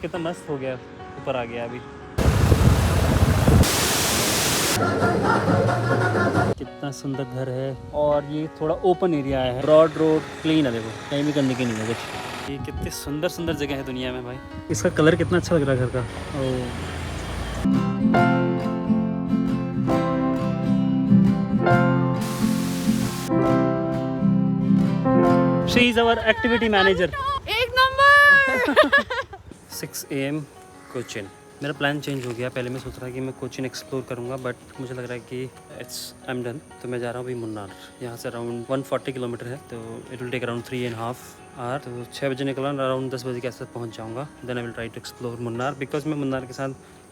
कितना मस्त हो गया, ऊपर आ गया अभी। कितना सुंदर घर है और ये थोड़ा ओपन एरिया है, ब्रॉड रोड, क्लीन है। देखो कहीं भी गंदगी नहीं है कुछ। ये कितनी सुंदर सुंदर जगह है दुनिया में भाई। इसका कलर कितना अच्छा लग रहा है घर का। She is our activity manager. एक नंबर 6 AM कोचिन। मेरा प्लान चेंज हो गया। पहले मैं सोच रहा था कि मैं कोचिन एक्सप्लोर करूंगा, बट मुझे लग रहा है कि आई एम डन। तो मैं जा रहा हूँ अभी मुन्नार। यहाँ से अराउंड 140 किलोमीटर है, तो it will take around 3.5 hour. तो 6 बजे निकला, अराउंड 10 बजे के आसपास पहुँच जाऊँगा। Then I will try to explore Munnar, because मैं मुन्नार के साथ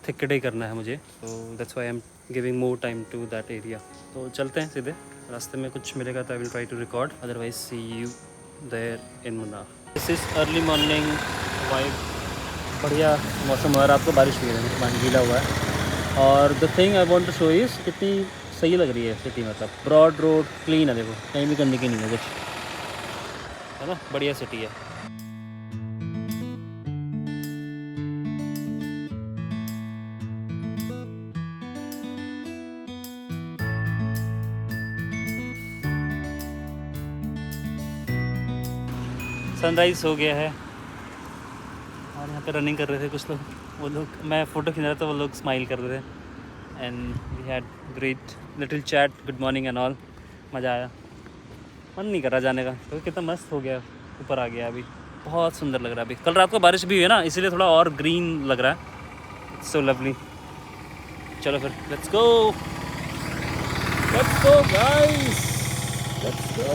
थिक डे करना है मुझे, तो that's why I am giving more time to that area. तो चलते हैं सीधे। रास्ते में कुछ मिलेगा तो I will try to record, otherwise see you there in Munnar. This is early morning vibe. बढ़िया मौसम हुआ है, रात को बारिश हुई है, पानी गीला हुआ है। और the thing I want to show is कितनी सही लग रही है सिटी। मतलब ब्रॉड रोड, क्लीन है। देखो कहीं भी गंदगी नहीं है कुछ, है ना। बढ़िया सिटी है। सनराइज़ हो गया है और यहाँ पे रनिंग कर रहे थे कुछ लोग। वो लोग, मैं फ़ोटो खींच रहा था, वो लोग स्माइल कर रहे थे। And we had great little chat, good morning and all. मज़ा आया। मन नहीं कर रहा जाने का, तो कितना मस्त हो गया, ऊपर आ गया अभी। बहुत सुंदर लग रहा है अभी। कल रात को बारिश भी हुई है ना, इसीलिए थोड़ा और ग्रीन लग रहा है। So lovely. चलो फिर let's go guys, let's go.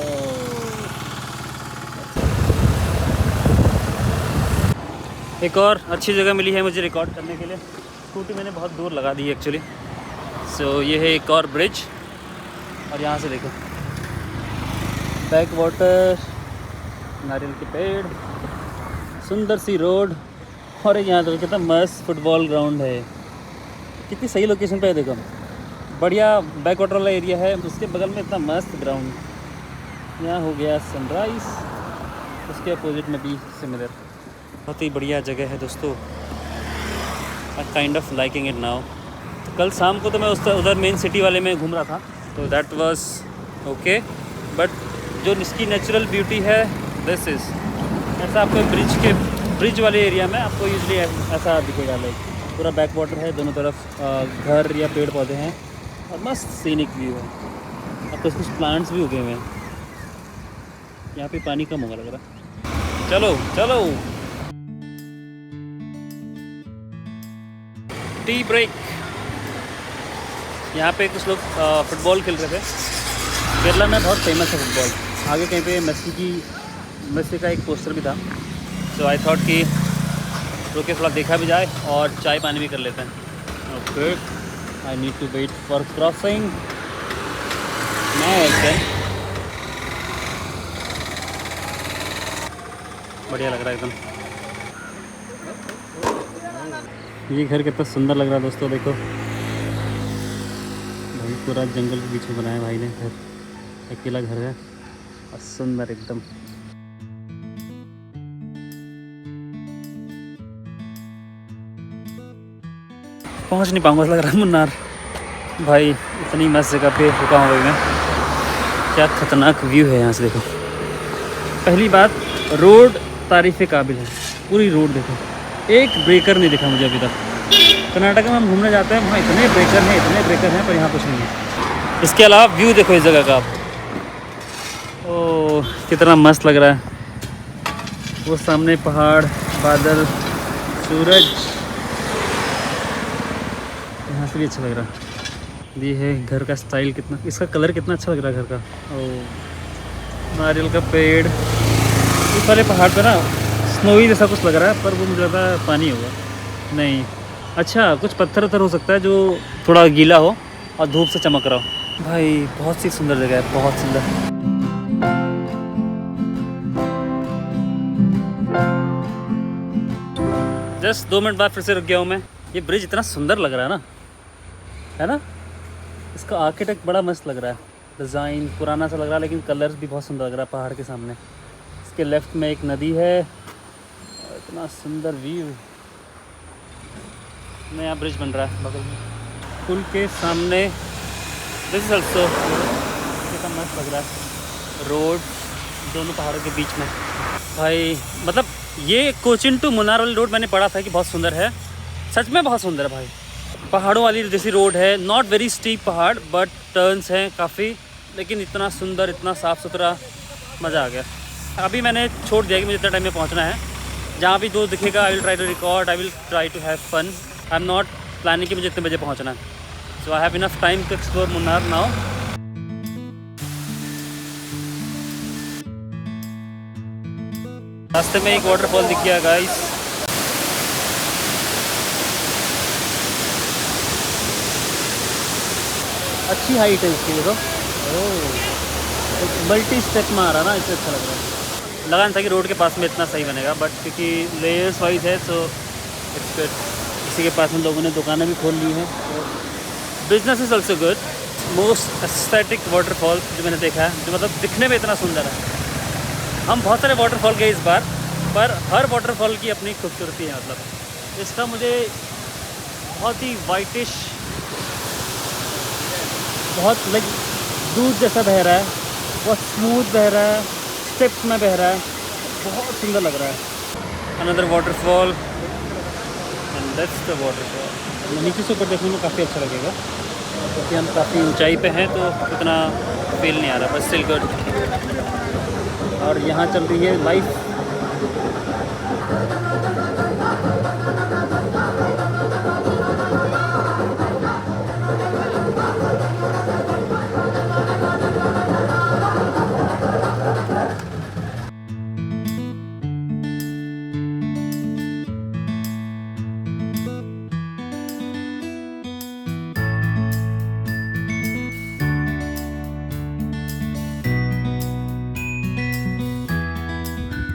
एक और अच्छी जगह मिली है मुझे रिकॉर्ड करने के लिए। स्कूटी मैंने बहुत दूर लगा दी है एक्चुअली। सो ये है एक और ब्रिज, और यहाँ से देखो बैक वाटर, नारियल के पेड़, सुंदर सी रोड, और एक यहाँ तो कितना मस्त फुटबॉल ग्राउंड है। कितनी सही लोकेशन पे है देखो। बढ़िया बैक वाटर वाला एरिया है, उसके बगल में इतना मस्त ग्राउंड। यहाँ हो गया सनराइज़, उसके अपोजिट में भी सिमिलर। बहुत ही बढ़िया जगह है दोस्तों। I kind of liking it now. तो कल शाम को तो मैं उधर मेन सिटी वाले में घूम रहा था, तो दैट वाज ओके। बट जो इसकी नेचुरल ब्यूटी है, दिस इज़ ऐसा आपको ब्रिज वाले एरिया में आपको यूजली ऐसा दिखेगा। लाइक पूरा बैक वाटर है, दोनों तरफ घर या पेड़ पौधे हैं, और मस्त सीनिक व्यू है। अब कुछ प्लांट्स भी उगे हुए हैं। यहाँ पे पानी कम होगा लग रहा। चलो चलो, टी ब्रेक। यहाँ पे कुछ लोग फुटबॉल खेल रहे थे। केरला में बहुत फेमस है फुटबॉल। आगे कहीं पे मेसी का एक पोस्टर भी था। सो आई थॉट कि रुके थोड़ा देखा भी जाए और चाय पानी भी कर लेते हैं। Okay, I need to wait for crossing. बढ़िया लग रहा है एकदम। ये घर कितना सुंदर लग रहा है दोस्तों। देखो भाई, पूरा जंगल के बीच में बनाया भाई ने घर। अकेला घर है और सुंदर एकदम। पहुंच नहीं पाऊंगा लग रहा है मुन्नार भाई। इतनी मस्त जगह पे रुका हूँ भाई मैं। क्या खतरनाक व्यू है यहाँ से देखो। पहली बात, रोड तारीफ़ काबिल है। पूरी रोड देखो, एक ब्रेकर नहीं दिखा मुझे अभी तक। कर्नाटक में हम घूमने जाते हैं, वहाँ इतने ब्रेकर हैं, पर यहाँ कुछ नहीं है। इसके अलावा व्यू देखो इस जगह का आप। ओह कितना मस्त लग रहा है। वो सामने पहाड़, बादल, सूरज, यहाँ से भी अच्छा लग रहा है। ये है घर का स्टाइल, कितना इसका कलर कितना अच्छा लग रहा है घर का। ओह नारियल का पेड़, इस वाले पहाड़ पर ना स्नोई जैसा कुछ लग रहा है, पर वो मुझे लगता है पानी होगा। नहीं, अच्छा कुछ पत्थर हो सकता है जो थोड़ा गीला हो और धूप से चमक रहा हो। भाई बहुत सी सुंदर जगह है, बहुत सुंदर। जस्ट 2 मिनट बाद फिर से रुक गया हूँ मैं। ये ब्रिज इतना सुंदर लग रहा है ना। इसका आर्किटेक्ट बड़ा मस्त लग रहा है। डिज़ाइन पुराना सा लग रहा है, लेकिन कलर्स भी बहुत सुंदर लग रहा है पहाड़ के सामने। इसके लेफ़्ट में एक नदी है और इतना सुंदर व्यू। नया ब्रिज बन रहा है बगल में पुल के सामने। दिस इज ऑल्सो कितना मस्त लग रहा है रोड दोनों पहाड़ों के बीच में भाई। मतलब ये कोचिन टू मुन्नार वाली रोड मैंने पढ़ा था कि बहुत सुंदर है, सच में बहुत सुंदर है भाई। पहाड़ों वाली जैसी रोड है, नॉट वेरी स्टीप पहाड़ बट टर्न्स हैं काफ़ी, लेकिन इतना सुंदर इतना साफ़ सुथरा, मज़ा आ गया। अभी मैंने छोड़ दिया कि मुझे इतना टाइम में पहुंचना है। जहाँ भी जो दिखेगा I will try to record, I will try to have fun. I am not planning कि मुझे इतने बजे पहुंचना है। So I have enough time to explore Munnar now. रास्ते में एक वाटरफॉल दिख गया गाइस। अच्छी हाइट है इसकी, देखो। ओह मल्टी स्टेप में आ रहा ना, इससे अच्छा लग रहा है। लगा नहीं था कि रोड के पास में इतना सही बनेगा, बट क्योंकि लेयर्स वाइज है सो इट्स गुड। इसी के पास में लोगों ने दुकानें भी खोल ली हैं, तो business is also good. Most aesthetic waterfall जो मैंने देखा है, जो मतलब दिखने में इतना सुंदर है। हम बहुत सारे वाटरफॉल गए इस बार, पर हर वाटरफॉल की अपनी खूबसूरती है। मतलब इसका मुझे बहुत ही वाइटिश, बहुत लाइक दूध जैसा बह रहा है, बहुत स्मूथ बह रहा है, स्टेप्स में बह रहा है, बहुत सुंदर लग रहा है। Another waterfall and that's the waterfall. नीचे से ऊपर देखने में काफ़ी अच्छा लगेगा क्योंकि हम काफ़ी ऊंचाई पे हैं तो इतना फील नहीं आ रहा, बट स्टिल गुड। और यहाँ चल रही है life.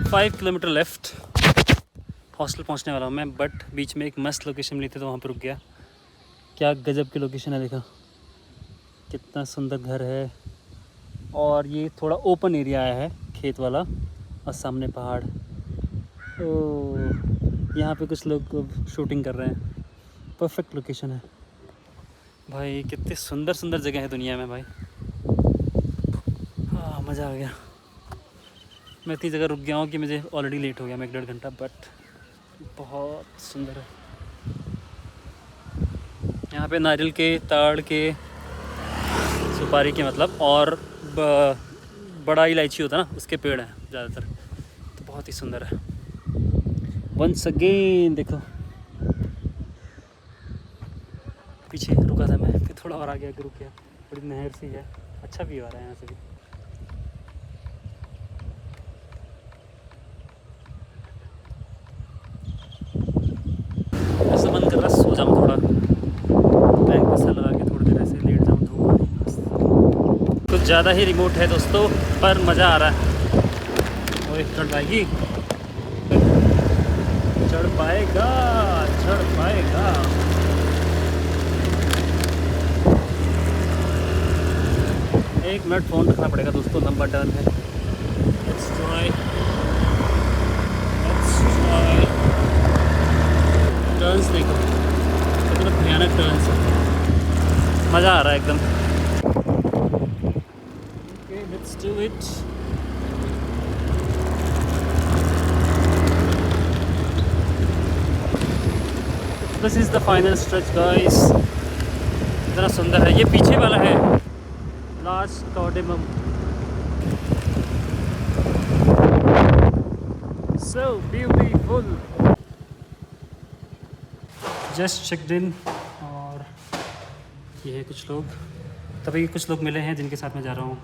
Five kilometre left, hostel पहुंचने वाला हूँ मैं। बट बीच में एक मस्त लोकेशन मिली थी तो वहाँ पर रुक गया। क्या गजब की लोकेशन है, देखा कितना सुंदर घर है। और ये थोड़ा ओपन एरिया आया है, खेत वाला, और सामने पहाड़। तो यहाँ पे कुछ लोग शूटिंग कर रहे हैं। परफेक्ट लोकेशन है भाई। कितनी सुंदर सुंदर जगह है दुनिया में भाई। हाँ मज़ा आ गया। मैं इतनी जगह रुक गया हूँ कि मुझे ऑलरेडी लेट हो गया, मैं 1.5 घंटा, बट बहुत सुंदर है। यहाँ पे नारियल के, ताड़ के, सुपारी के मतलब, और बड़ा इलायची होता है ना, उसके पेड़ हैं ज़्यादातर। तो बहुत ही सुंदर है। वंस अगेन देखो, पीछे रुका था मैं, फिर थोड़ा और आगे रुक गया। बड़ी नहर सी है, अच्छा व्यू आ रहा है यहाँ से भी। ऐसा मन कर रहा सो जाऊँ थोड़ा, बैग पे सर लगा के थोड़ी देर ऐसे लेट जाऊँ, धूप। कुछ ज़्यादा ही रिमोट है दोस्तों, पर मज़ा आ रहा है। ओए चढ़ पाएगी, चढ़ पाएगा, चढ़ पाएगा। एक मिनट फ़ोन रखना पड़ेगा दोस्तों, लंबा टर्न है। Let's try. टर्न्स देखो कितना भयानक टर्न्स है, मज़ा आ रहा है एकदम। Okay let's do it. This is the final stretch guys. इतना सुंदर है। ये पीछे वाला है last cardamom. So beautiful. Just checked in, और ये है कुछ लोग। तभी कुछ लोग मिले हैं जिनके साथ मैं जा रहा हूँ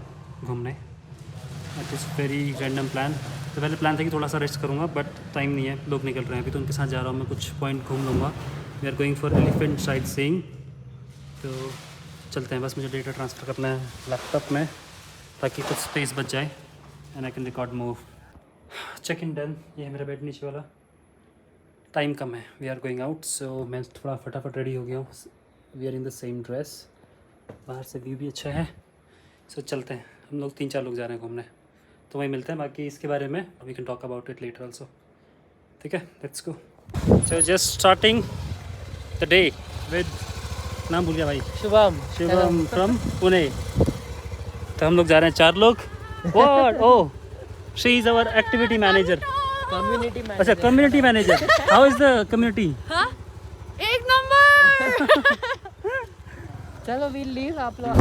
घूमने। It is very random plan. तो पहले प्लान था कि थोड़ा सा रेस्ट करूँगा, बट टाइम नहीं है, लोग निकल रहे हैं अभी, तो उनके साथ जा रहा हूँ मैं। कुछ पॉइंट घूम लूँगा। We are going for elephant sightseeing. तो चलते हैं। बस मुझे डेटा ट्रांसफ़र करना है लैपटॉप में ताकि कुछ स्पेस बच जाए and I can record move. Check in done. ये है मेरा बेड नीचे वाला। टाइम कम है, we are going out. So मैं थोड़ा फटाफट रेडी हो गया हूँ। We are in the same dress. बाहर से व्यू भी अच्छा है। सो चलते हैं। हम लोग 3-4 लोग जा रहे हैं घूमने, तो वहीं मिलते हैं। बाकी इसके बारे में we can talk about it later also. ठीक है, let's go. So just starting. The day with, नाम भूल गया भाई, शुभम शिवम फ्रॉम पुणे। तो हम लोग जा रहे हैं 4 लोग। What? Oh, she is our activity manager. Community अच्छा, community manager. How is the community? हाँ? एक नंबर. चलो वी लीव आप लोग